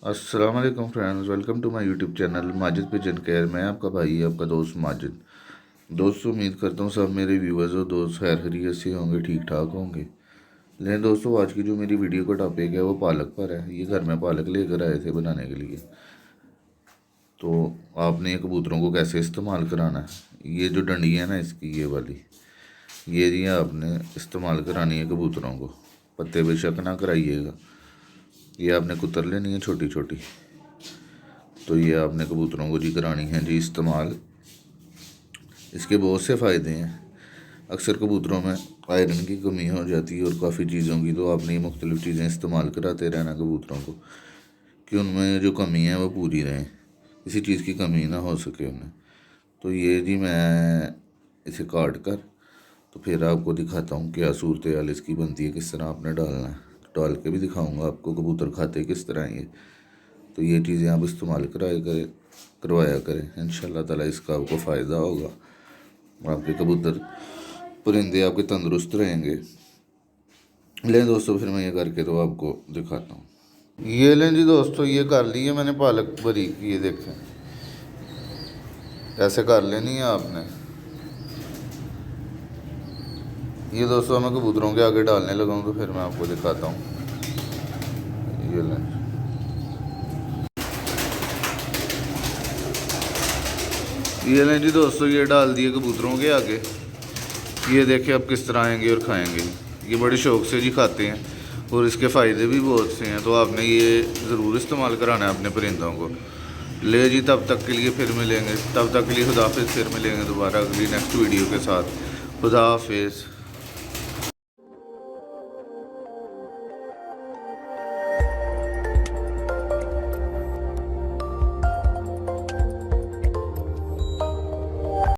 अस्सलाम वालेकुम friends, welcome to my YouTube channel Majid pigeon care. मैं आपका भाई, आपका दोस्त माजिद। दोस्तों, उम्मीद करता हूँ सब मेरे व्यूवर्स और दोस्त खैर खैरियत से होंगे, ठीक ठाक होंगे। लेकिन दोस्तों, आज की जो मेरी वीडियो का टॉपिक है वो पालक पर है। ये घर में पालक लेकर आए थे बनाने के लिए। तो आपने ये कबूतरों को कैसे इस्तेमाल कराना है, ये जो डंडी है ना इसकी, ये वाली, ये जी आपने इस्तेमाल करानी है कबूतरों को। पत्ते पे शक ना कराइएगा। ये आपने कुतर लेनी है छोटी छोटी। तो ये आपने कबूतरों को जी करानी है जी इस्तेमाल। इसके बहुत से फ़ायदे हैं। अक्सर कबूतरों में आयरन की कमी हो जाती है और काफ़ी चीज़ों की, तो आपने ये मुख्तलिफ़ चीज़ें इस्तेमाल कराते रहना कबूतरों को कि उनमें जो कमी है वो पूरी रहे, किसी चीज़ की कमी ना हो सके उन्हें। तो ये जी मैं इसे काट कर तो फिर आपको दिखाता हूँ क्या सूरत हाल इसकी बनती है, किस तरह आपने डालना है। डाल के भी दिखाऊँगा आपको कबूतर खाते किस तरह हैं ये। तो ये चीज़ें आप इस्तेमाल करवाया करें। इंशाल्लाह ताला इसका आपको फ़ायदा होगा। आपके कबूतर परिंदे आपके तंदुरुस्त रहेंगे। लें दोस्तों, फिर मैं ये करके तो आपको दिखाता हूँ। ये लें जी दोस्तों, ये कर ली है मैंने पालक बारीक। ये देखें ऐसे कर लेनी है आपने। ये दोस्तों मैं कबूतरों के आगे डालने लगा हूँ, तो फिर मैं आपको दिखाता हूँ। ये लें, ये लें जी दोस्तों, ये डाल दिए कबूतरों के आगे। ये देखिए अब किस तरह आएंगे और खाएंगे। ये बड़े शौक़ से जी खाते हैं और इसके फ़ायदे भी बहुत से हैं। तो आपने ये ज़रूर इस्तेमाल कराना है अपने परिंदों को। ले जी, तब तक के लिए फिर मिलेंगे, तब तक के लिए खुदा हाफिज़। फिर मिलेंगे दोबारा अगली नेक्स्ट वीडियो के साथ। खुदा हाफिज़।